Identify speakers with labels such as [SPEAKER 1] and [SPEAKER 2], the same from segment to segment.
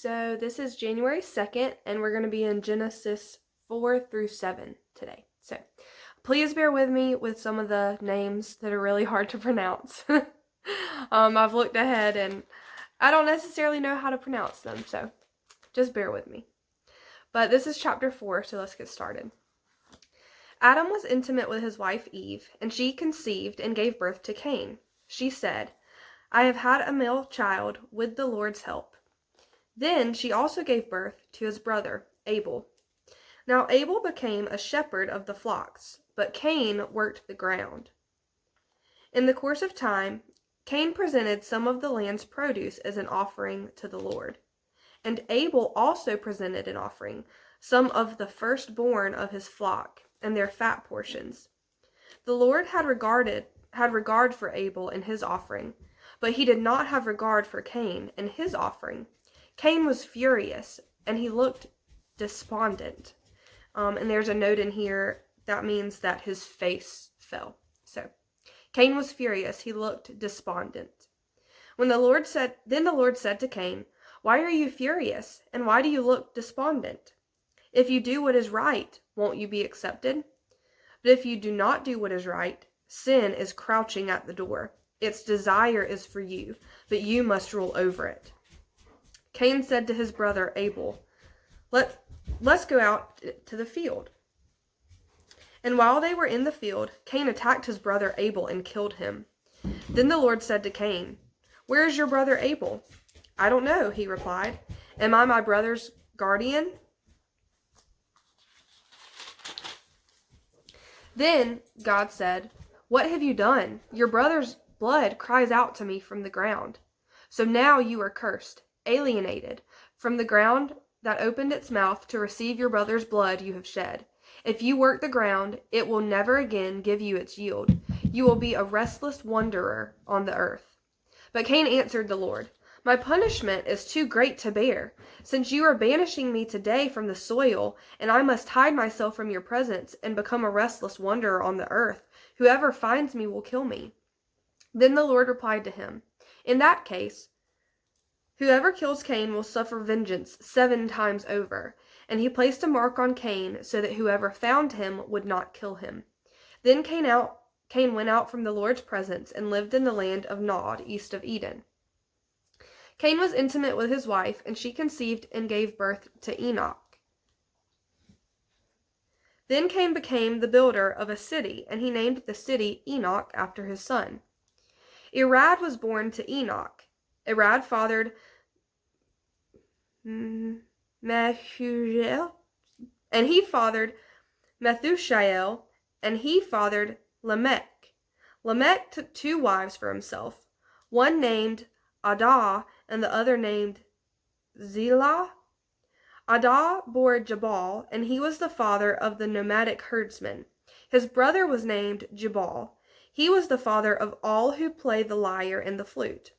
[SPEAKER 1] So this is January 2nd, and we're going to be in Genesis 4 through 7 today. So please bear with me with some of the names that are really hard to pronounce. I've looked ahead and I don't necessarily know how to pronounce them, so just bear with me. But this is chapter 4, so let's get started. Adam was intimate with his wife Eve, and she conceived and gave birth to Cain. She said, "I have had a male child with the Lord's help." Then she also gave birth to his brother, Abel. Now Abel became a shepherd of the flocks, but Cain worked the ground. In the course of time, Cain presented some of the land's produce as an offering to the Lord. And Abel also presented an offering, some of the firstborn of his flock, and their fat portions. The Lord had regard for Abel and his offering, but he did not have regard for Cain and his offering. Cain was furious, and he looked despondent. And there's a note in here that means that his face fell. So, Cain was furious. He looked despondent. Then the Lord said to Cain, "Why are you furious, and why do you look despondent? If you do what is right, won't you be accepted? But if you do not do what is right, sin is crouching at the door. Its desire is for you, but you must rule over it." Cain said to his brother Abel, Let's go out to the field. And while they were in the field, Cain attacked his brother Abel and killed him. Then the Lord said to Cain, "Where is your brother Abel?" "I don't know," he replied. "Am I my brother's guardian?" Then God said, "What have you done? Your brother's blood cries out to me from the ground. So now you are cursed, alienated from the ground that opened its mouth to receive your brother's blood you have shed. If you work the ground, it will never again give you its yield. You will be a restless wanderer on the earth." But Cain answered the Lord, "My punishment is too great to bear, since you are banishing me today from the soil, and I must hide myself from your presence and become a restless wanderer on the earth. Whoever finds me will kill me." Then the Lord replied to him, "In that case, whoever kills Cain will suffer vengeance 7 times over." And he placed a mark on Cain so that whoever found him would not kill him. Then Cain went out from the Lord's presence and lived in the land of Nod, east of Eden. Cain was intimate with his wife, and she conceived and gave birth to Enoch. Then Cain became the builder of a city, and he named the city Enoch after his son. Irad was born to Enoch. Irad fathered Methuselah, and he fathered Methushael, and he fathered Lamech. Lamech took 2 wives for himself, one named Adah and the other named Zillah. Adah bore Jabal, and he was the father of the nomadic herdsmen. His brother was named Jubal. He was the father of all who play the lyre and the flute.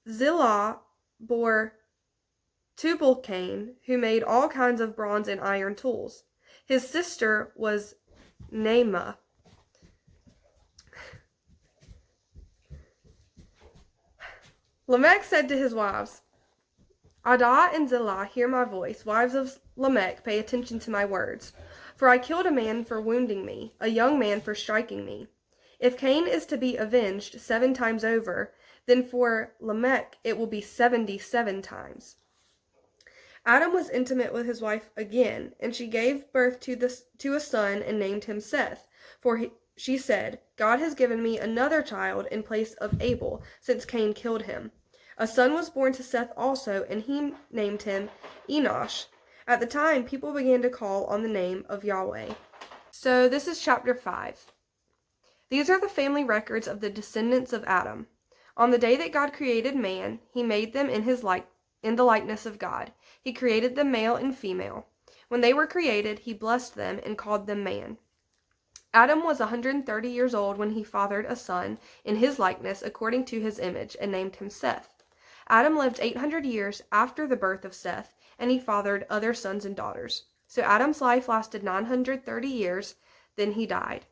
[SPEAKER 1] Zillah bore Tubal-Cain, who made all kinds of bronze and iron tools. His sister was Naamah. Lamech said to his wives, "Adah and Zillah, hear my voice. Wives of Lamech, pay attention to my words. For I killed a man for wounding me, a young man for striking me. If Cain is to be avenged 7 times over, then for Lamech it will be 77 times. Adam was intimate with his wife again, and she gave birth to a son and named him Seth. She said, "God has given me another child in place of Abel, since Cain killed him." A son was born to Seth also, and he named him Enosh. At the time, people began to call on the name of Yahweh. So this is chapter 5. These are the family records of the descendants of Adam. On the day that God created man, he made them in the likeness of God. He created them male and female. When they were created, he blessed them and called them man. Adam was 130 years old when he fathered a son in his likeness according to his image and named him Seth. Adam lived 800 years after the birth of Seth, and he fathered other sons and daughters. So Adam's life lasted 930 years, then he died.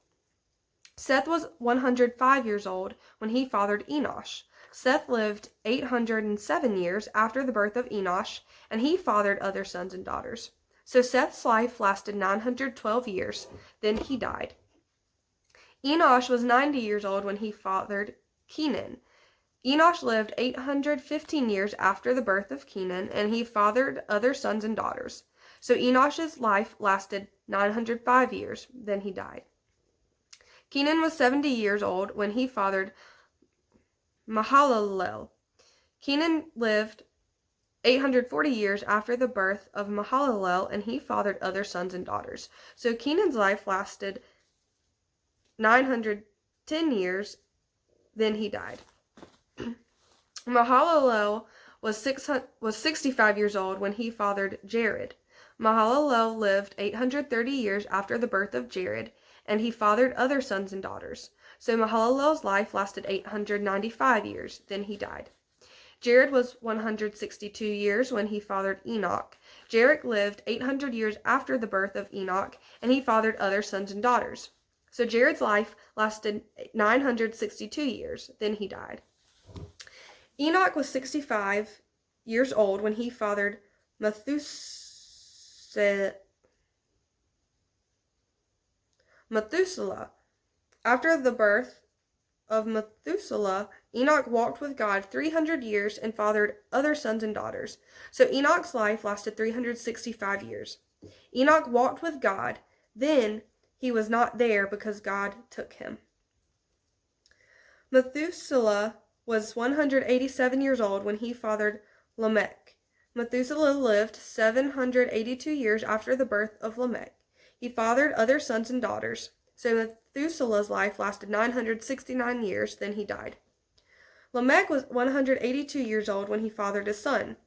[SPEAKER 1] Seth was 105 years old when he fathered Enosh. Seth lived 807 years after the birth of Enosh, and he fathered other sons and daughters. So Seth's life lasted 912 years, then he died. Enosh was 90 years old when he fathered Kenan. Enosh lived 815 years after the birth of Kenan, and he fathered other sons and daughters. So Enosh's life lasted 905 years, then he died. Kenan was 70 years old when he fathered Mahalalel. Kenan lived 840 years after the birth of Mahalalel, and he fathered other sons and daughters. So Kenan's life lasted 910 years, then he died. Mahalalel was 65 years old when he fathered Jared. Mahalalel lived 830 years after the birth of Jared, and he fathered other sons and daughters. So Mahalalel's life lasted 895 years, then he died. Jared was 162 years when he fathered Enoch. Jared lived 800 years after the birth of Enoch, and he fathered other sons and daughters. So Jared's life lasted 962 years, then he died. Enoch was 65 years old when he fathered Methuselah. After the birth of Methuselah, Enoch walked with God 300 years and fathered other sons and daughters. So Enoch's life lasted 365 years. Enoch walked with God, then he was not there because God took him. Methuselah was 187 years old when he fathered Lamech. Methuselah lived 782 years after the birth of Lamech. He fathered other sons and daughters. So Methuselah's life lasted 969 years, then he died. Lamech was 182 years old when he fathered a son,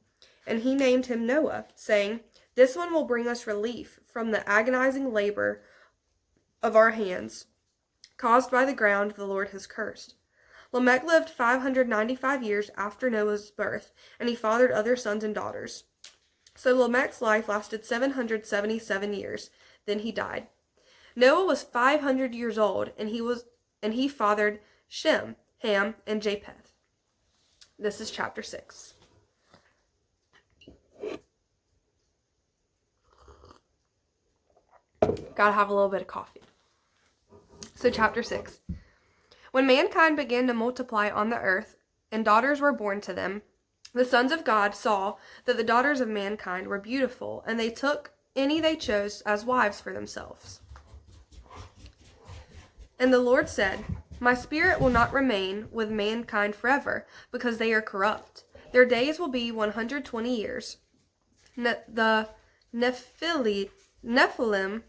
[SPEAKER 1] and he named him Noah, saying, "This one will bring us relief from the agonizing labor of our hands, caused by the ground the Lord has cursed." Lamech lived 595 years after Noah's birth, and he fathered other sons and daughters. So Lamech's life lasted 777 years, then he died. Noah was 500 years old, and he fathered Shem, Ham, and Japheth. This is chapter 6. Gotta have a little bit of coffee. So chapter 6. When mankind began to multiply on the earth, and daughters were born to them, the sons of God saw that the daughters of mankind were beautiful, and they took any they chose as wives for themselves. And the Lord said, "My spirit will not remain with mankind forever, because they are corrupt. Their days will be 120 years. The Nephilim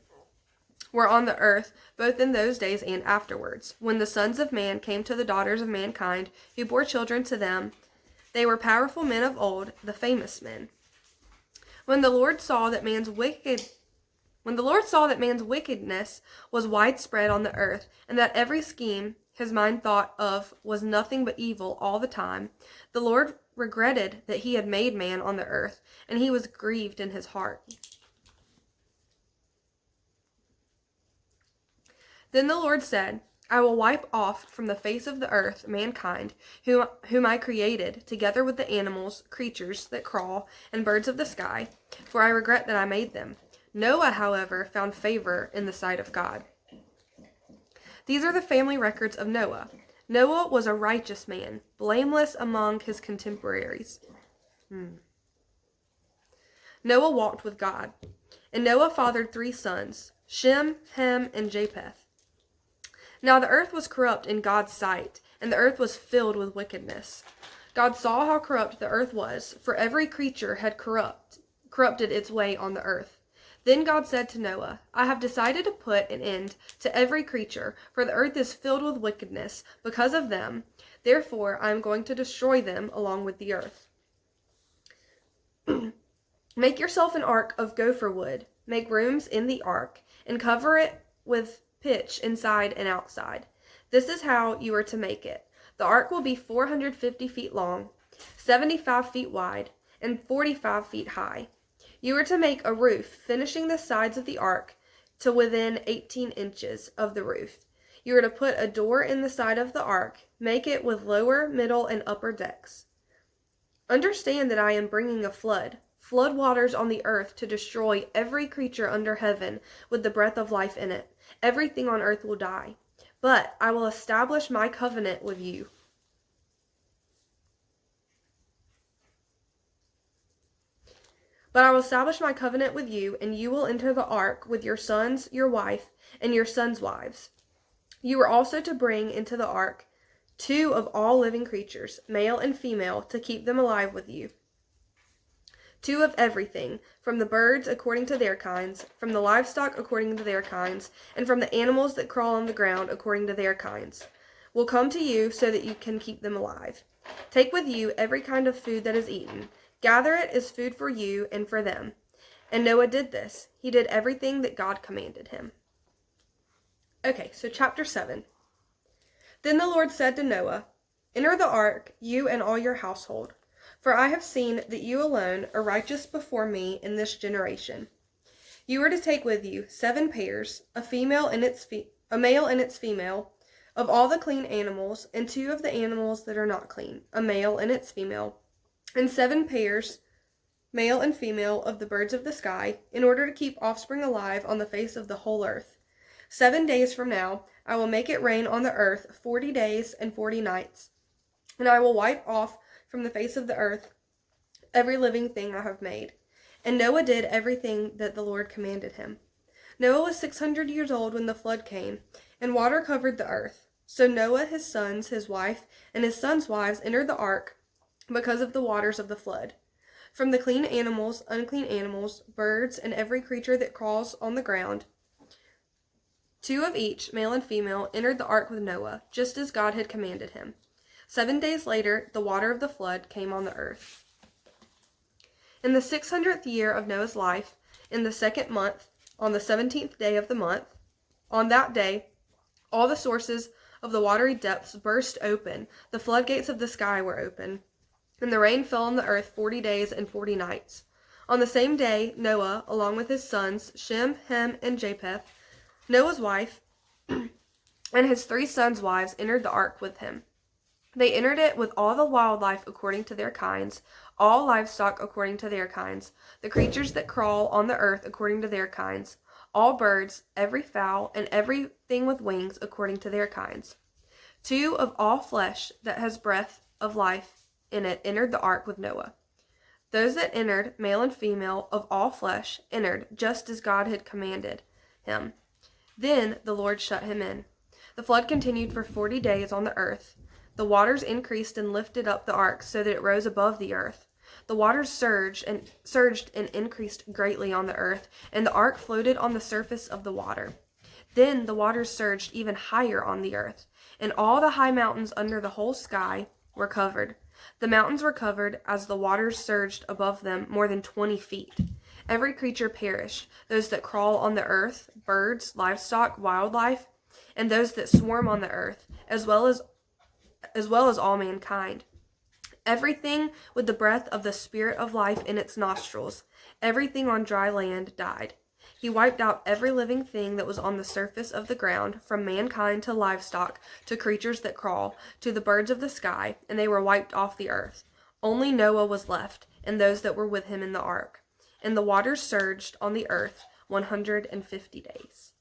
[SPEAKER 1] were on the earth, both in those days and afterwards. When the sons of man came to the daughters of mankind, who bore children to them, they were powerful men of old, the famous men. When the Lord saw that man's wickedness was widespread on the earth, and that every scheme his mind thought of was nothing but evil all the time, the Lord regretted that he had made man on the earth, and he was grieved in his heart. Then the Lord said, "I will wipe off from the face of the earth mankind, whom I created, together with the animals, creatures that crawl, and birds of the sky, for I regret that I made them." Noah, however, found favor in the sight of God. These are the family records of Noah. Noah was a righteous man, blameless among his contemporaries. Noah walked with God. And Noah fathered 3 sons, Shem, Ham, and Japheth. Now the earth was corrupt in God's sight, and the earth was filled with wickedness. God saw how corrupt the earth was, for every creature had corrupted its way on the earth. Then God said to Noah, "I have decided to put an end to every creature, for the earth is filled with wickedness because of them. Therefore I am going to destroy them along with the earth. Make yourself an ark of gopher wood. Make rooms in the ark, and cover it with pitch inside and outside. This is how you are to make it. The ark will be 450 feet long, 75 feet wide, and 45 feet high. You are to make a roof, finishing the sides of the ark to within 18 inches of the roof. You are to put a door in the side of the ark, make it with lower, middle, and upper decks. Understand that I am bringing a flood waters on the earth to destroy every creature under heaven with the breath of life in it. Everything on earth will die. But I will establish my covenant with you. But I will establish my covenant with you, and you will enter the ark with your sons, your wife, and your sons' wives. You are also to bring into the ark 2 of all living creatures, male and female, to keep them alive with you. 2 of everything, from the birds according to their kinds, from the livestock according to their kinds, and from the animals that crawl on the ground according to their kinds, will come to you so that you can keep them alive. Take with you every kind of food that is eaten. Gather it as food for you and for them. And Noah did this. He did everything that God commanded him. Okay, so chapter 7. Then the Lord said to Noah, Enter the ark, you and all your household, for I have seen that you alone are righteous before me in this generation. You are to take with you 7 pairs, a male and its female, of all the clean animals, and 2 of the animals that are not clean, a male and its female, and 7 pairs, male and female, of the birds of the sky, in order to keep offspring alive on the face of the whole earth. 7 days from now, I will make it rain on the earth 40 days and 40 nights, and I will wipe off from the face of the earth every living thing I have made. And Noah did everything that the Lord commanded him. Noah was 600 years old when the flood came, and water covered the earth. So Noah, his sons, his wife, and his sons' wives entered the ark because of the waters of the flood. From the clean animals, unclean animals, birds, and every creature that crawls on the ground, 2 of each, male and female, entered the ark with Noah, just as God had commanded him. 7 days later, the water of the flood came on the earth. In the 600th year of Noah's life, in the 2nd month, on the 17th day of the month, on that day, all the sources of the watery depths burst open, the floodgates of the sky were open, and the rain fell on the earth 40 days and 40 nights. On the same day, Noah, along with his sons, Shem, Ham, and Japheth, Noah's wife, and his 3 sons' wives entered the ark with him. They entered it with all the wildlife according to their kinds, all livestock according to their kinds, the creatures that crawl on the earth according to their kinds, all birds, every fowl, and everything with wings according to their kinds. 2 of all flesh that has breath of life in it entered the ark with Noah. Those that entered, male and female, of all flesh, entered just as God had commanded him. Then the Lord shut him in. The flood continued for 40 days on the earth. The waters increased and lifted up the ark so that it rose above the earth. The waters surged and increased greatly on the earth, and the ark floated on the surface of the water. Then the waters surged even higher on the earth, and all the high mountains under the whole sky were covered. The mountains were covered as the waters surged above them more than 20 feet. Every creature perished, those that crawl on the earth, birds, livestock, wildlife, and those that swarm on the earth, as well as all mankind. Everything with the breath of the Spirit of life in its nostrils, everything on dry land died. He wiped out every living thing that was on the surface of the ground, from mankind to livestock, to creatures that crawl, to the birds of the sky, and they were wiped off the earth. Only Noah was left, and those that were with him in the ark. And the waters surged on the earth 150 days.